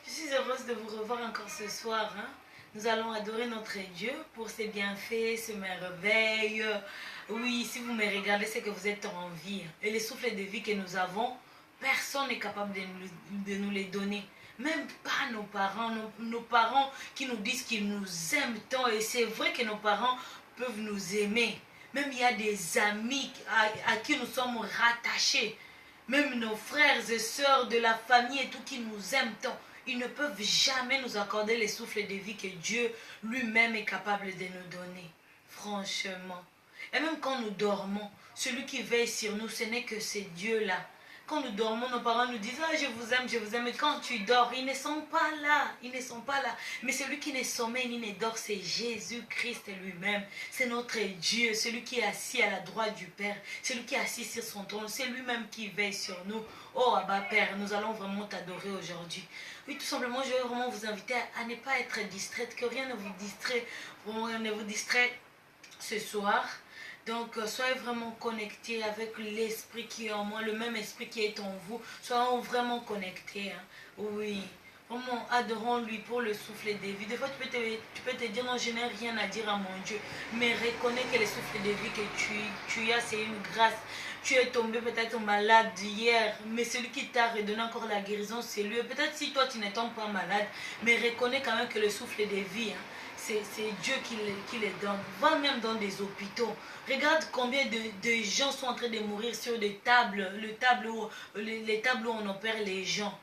Je suis heureuse de vous revoir encore ce soir. Nous allons adorer notre Dieu pour ses bienfaits, ses merveilles. Oui, si vous me regardez, c'est que vous êtes en vie. Et les souffles de vie que nous avons, personne n'est capable de nous les donner. Même pas nos parents, nos parents qui nous disent qu'ils nous aiment tant. Et c'est vrai que nos parents peuvent nous aimer. Même il y a des amis à qui nous sommes rattachés. Même nos frères et sœurs de la famille et tout qui nous aiment tant. Ils ne peuvent jamais nous accorder les souffles de vie que Dieu lui-même est capable de nous donner. Franchement. Et même quand nous dormons, celui qui veille sur nous, ce n'est que ce Dieu-là. Quand nous dormons, nos parents nous disent « Ah, je vous aime, je vous aime ». Et quand tu dors, ils ne sont pas là. Ils ne sont pas là. Mais celui qui ne sommeille ni ne dort, c'est Jésus-Christ lui-même. C'est notre Dieu, celui qui est assis à la droite du Père. Celui qui est assis sur son trône. C'est lui-même qui veille sur nous. Oh, Abba Père, nous allons vraiment t'adorer aujourd'hui. Oui, tout simplement, je vais vraiment vous inviter à ne pas être distraite, que rien ne vous distrait, rien ne vous distrait ce soir. Donc, soyez vraiment connectés avec l'esprit qui est en moi, le même esprit qui est en vous. Soyons vraiment connectés. Oui, vraiment, adorons-lui pour le souffle de vie. Des fois, tu peux te dire, non, je n'ai rien à dire à mon Dieu. Mais reconnais que le souffle de vie que tu as, c'est une grâce. Tu es tombé peut-être malade hier, mais celui qui t'a redonné encore la guérison, c'est lui. Peut-être si toi, tu n'es pas malade, mais reconnais quand même que le souffle de vie, c'est Dieu qui les donne. Va même dans des hôpitaux. Regarde combien de gens sont en train de mourir sur des tables, les tables où on opère les gens.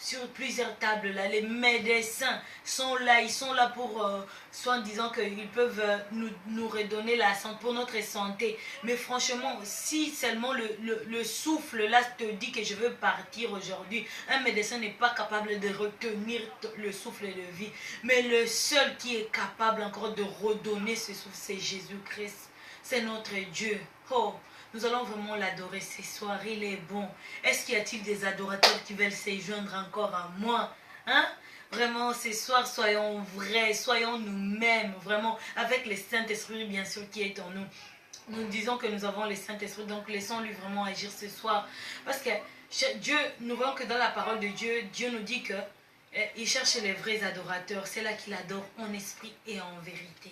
Sur plusieurs tables là, les médecins sont là, ils sont là pour soit disant qu'ils peuvent nous redonner la santé pour notre santé. Mais franchement, si seulement le souffle là te dit que je veux partir aujourd'hui, un médecin n'est pas capable de retenir le souffle de vie. Mais le seul qui est capable encore de redonner ce souffle, c'est Jésus-Christ. C'est notre Dieu. Oh, nous allons vraiment l'adorer ce soir. Il est bon. Est-ce qu'il y a-t-il des adorateurs qui veulent se joindre encore à moi? Vraiment, ce soir, soyons vrais, soyons nous-mêmes, vraiment, avec le Saint-Esprit, bien sûr, qui est en nous. Nous disons que nous avons le Saint-Esprit, donc laissons-lui vraiment agir ce soir. Parce que Dieu, nous voyons que dans la parole de Dieu, Dieu nous dit que il cherche les vrais adorateurs. C'est là qu'il adore en esprit et en vérité.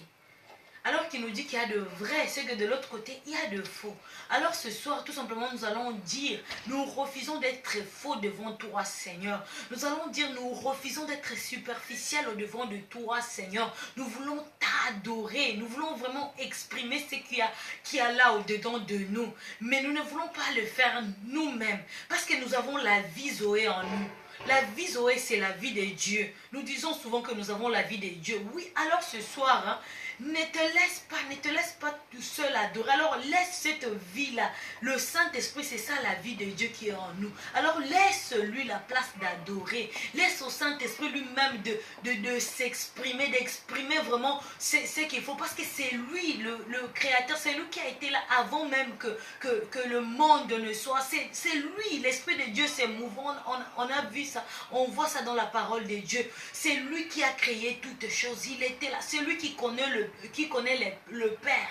Alors qu'il nous dit qu'il y a de vrai, c'est que de l'autre côté, il y a de faux. Alors ce soir, tout simplement, nous allons dire, nous refusons d'être faux devant toi, Seigneur. Nous allons dire, nous refusons d'être superficiels au devant de toi, Seigneur. Nous voulons t'adorer, nous voulons vraiment exprimer ce qu'il y a là au-dedans de nous. Mais nous ne voulons pas le faire nous-mêmes, parce que nous avons la vie Zoé en nous. La vie Zoé, c'est la vie de Dieu. Nous disons souvent que nous avons la vie de Dieu. Oui, alors ce soir, ne te laisse pas tout seul adorer. Alors laisse cette vie-là. Le Saint-Esprit, c'est ça la vie de Dieu qui est en nous. Alors laisse-lui la place d'adorer. Laisse au Saint-Esprit lui-même de s'exprimer, d'exprimer vraiment ce qu'il faut. Parce que c'est lui, le Créateur, c'est lui qui a été là avant même que le monde ne soit. C'est lui, l'Esprit de Dieu, c'est mouvant. On a vu ça, on voit ça dans la parole de Dieu. C'est lui qui a créé toutes choses. Il était là. C'est lui qui connaît le Père.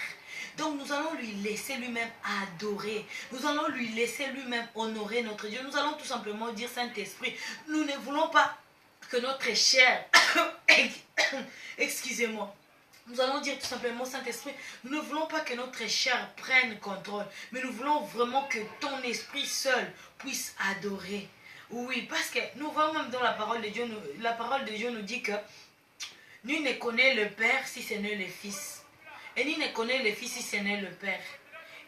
Donc nous allons lui laisser lui-même adorer. Nous allons lui laisser lui-même honorer notre Dieu. Nous allons tout simplement dire, Saint-Esprit, nous ne voulons pas que notre chair, excusez-moi, nous allons dire tout simplement, Saint-Esprit, nous ne voulons pas que notre chair prenne contrôle, mais nous voulons vraiment que ton esprit seul puisse adorer. Oui, parce que nous voyons même dans la parole de Dieu, la parole de Dieu nous dit que nul ne connaît le Père si ce n'est le Fils. Et nul ne connaît le Fils si ce n'est le Père.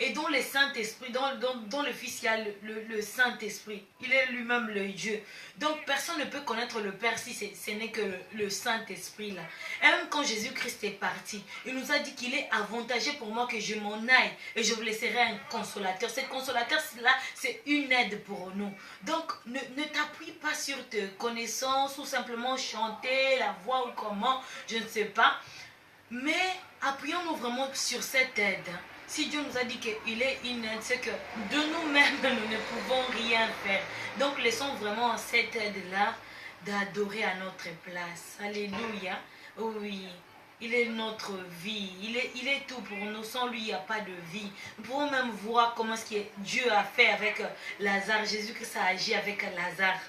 Et dans le Saint-Esprit, dans le Fils, il y a le Saint-Esprit. Il est lui-même le Dieu. Donc personne ne peut connaître le Père si ce n'est que le Saint-Esprit là. Et même quand Jésus-Christ est parti, il nous a dit qu'il est avantageux pour moi que je m'en aille et je vous laisserai un consolateur. Ce consolateur-là, c'est une aide pour nous. Donc ne t'appuie pas sur tes connaissances ou simplement chanter la voix ou comment, je ne sais pas. Mais appuyons-nous vraiment sur cette aide. Si Dieu nous a dit qu'il est une aide, c'est que de nous-mêmes, nous ne pouvons rien faire. Donc laissons vraiment cette aide-là d'adorer à notre place. Alléluia. Oui, il est notre vie. Il est tout pour nous. Sans lui, il n'y a pas de vie. Nous pouvons même voir comment ce que Dieu a fait avec Lazare. Jésus-Christ a agi avec Lazare.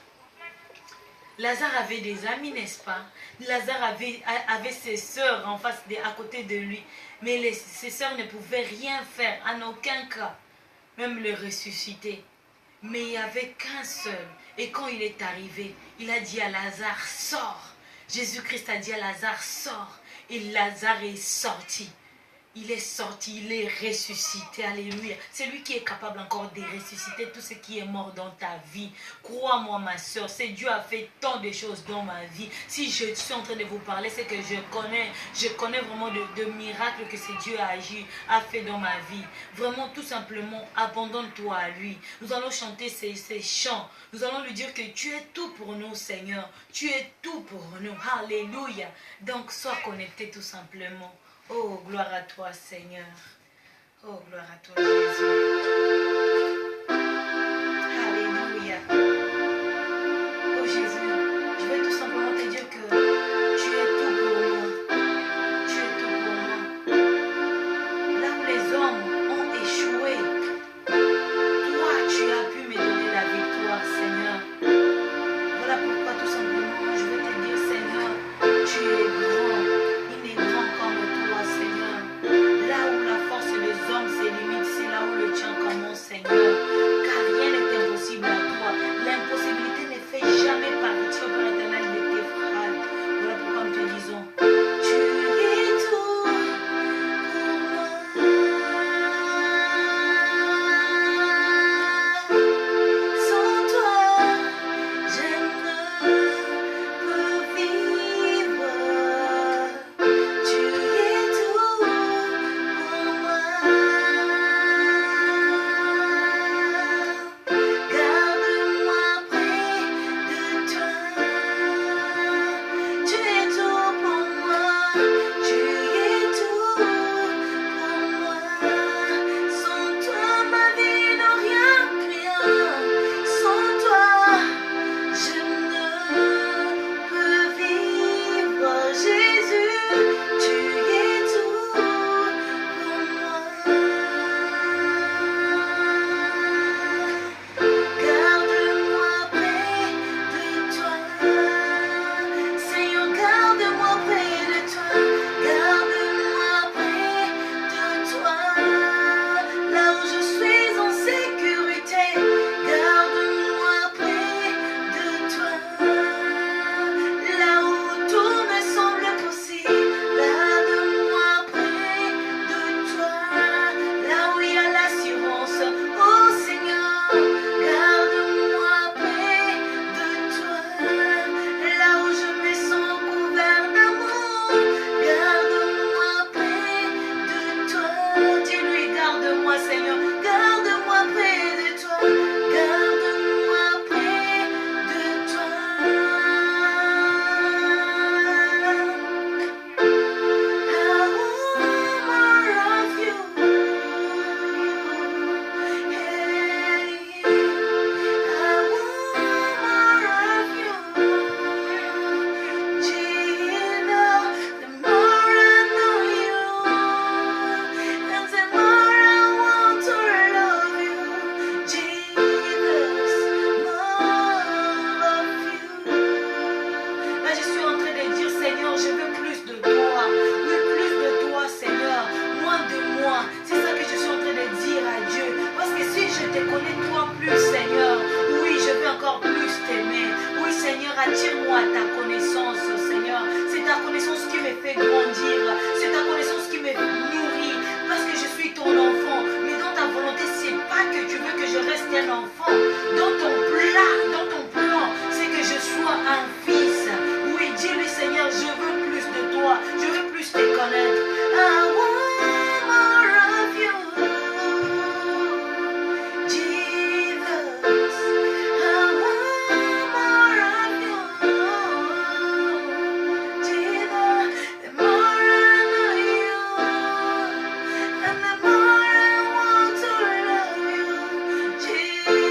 Lazare avait des amis, n'est-ce pas? Lazare avait ses sœurs en face, à côté de lui. Mais ses sœurs ne pouvaient rien faire, en aucun cas, même le ressusciter. Mais il n'y avait qu'un seul. Et quand il est arrivé, il a dit à Lazare, sors. Jésus-Christ a dit à Lazare, sors. Et Lazare est sorti. Il est sorti, il est ressuscité, alléluia. C'est lui qui est capable encore de ressusciter tout ce qui est mort dans ta vie. Crois-moi ma soeur, c'est Dieu a fait tant de choses dans ma vie. Si je suis en train de vous parler, c'est que je connais vraiment de miracles que ce Dieu a agi, a fait dans ma vie. Vraiment, tout simplement, abandonne-toi à lui. Nous allons chanter ces chants. Nous allons lui dire que tu es tout pour nous, Seigneur. Tu es tout pour nous. Alléluia. Donc, sois connecté tout simplement. Oh, gloire à toi, Seigneur. Oh, gloire à toi, Jésus. Alléluia. Oh, Jésus, je vais tout simplement te dire que tu es tout pour moi. Tu es tout pour moi. Là où les hommes ont échoué, toi, tu as pu me donner la victoire, Seigneur. Voilà pourquoi, tout simplement, je vais te dire, Seigneur, tu es grand. Il est grand comme toi, Seigneur. Là où la force des hommes se limite, c'est là où le tien commence, Seigneur. Car rien n'est impossible à toi. L'impossibilité ne fait jamais partie au Père éternel de tes frères. Voilà pourquoi nous te disons, tu es tout pour moi. Sans toi, je ne peux vivre. Tu es tout pour moi. Garde-moi près de toi. Tu es tout pour moi. Tu es tout pour moi. Sans toi, ma vie n'a rien. Sans toi, je ne peux vivre. Jésus, tu es tout pour moi. Garde-moi près de toi. Seigneur, garde-moi près de toi. Garde-moi près de toi. Là où je suis en sécurité. Garde-moi près de toi. Là où tout me semble possible. Garde-moi près de toi. Là où il y a l'assurance. Oh Seigneur, garde-moi près de toi. Là où je me sens couvert d'amour. Garde-moi près de toi. Dis-lui, garde-moi Seigneur. Garde-moi près de toi. Garde-moi près de toi. I want more of you. Hey, I want more of you. Jesus, the more I know you, and the more I want to love you. Jesus, more of you. Là, je suis en train de dire, Seigneur, je veux plus de toi. Oui, plus de toi, Seigneur. Moins de moi. C'est ça que je suis en train de dire à Dieu. Parce que si je te connais toi plus, Seigneur, oui, je veux encore plus t'aimer. Oui, Seigneur, attire-moi à ta connaissance, Seigneur. C'est ta connaissance qui me fait grandir. C'est ta connaissance qui me nourrit. Parce que je suis ton enfant. Mais dans ta volonté, c'est pas que tu veux que je reste un enfant. Dans ton plan, c'est que je sois un fils. Oui, dis-lui, Seigneur, je veux plus de toi. Je veux plus te connaître. I want more of you. Jesus, I want more of you. Jesus, the more I know you, and the more I want to love you. Jesus.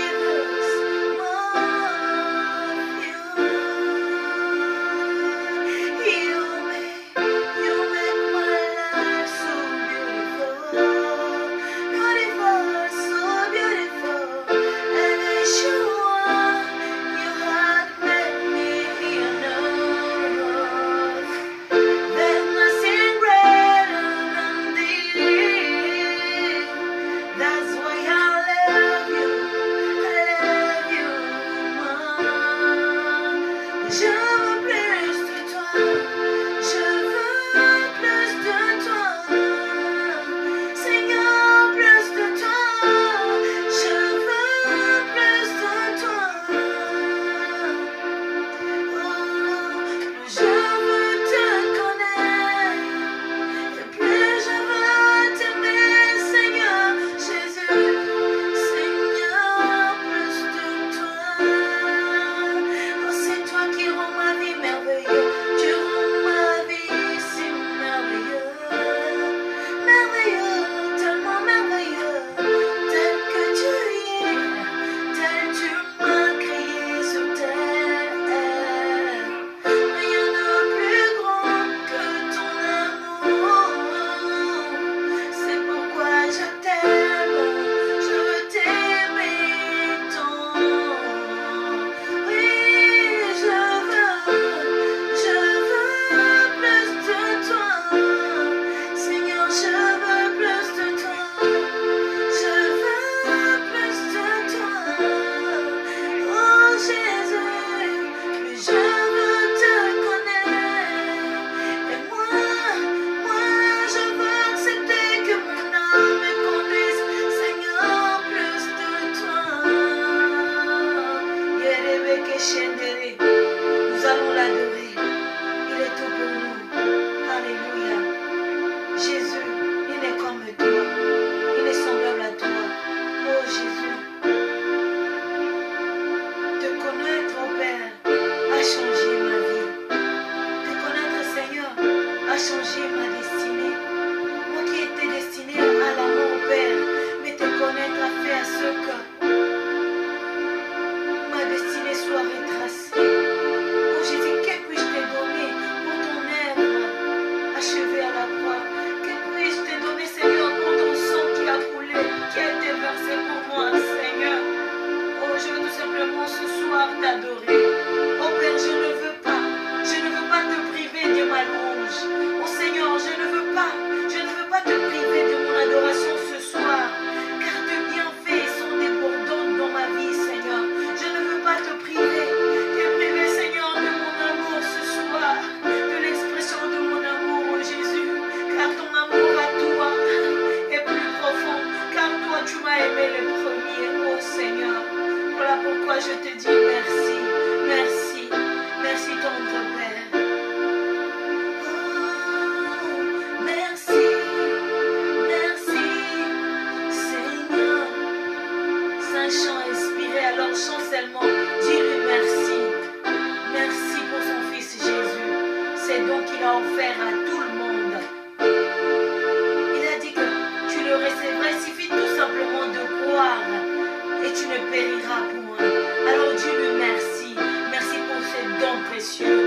a offert à tout le monde. Il a dit que tu le recevras, il suffit tout simplement de croire et tu ne périras point. Alors Dieu lui merci. Merci pour ce don précieux.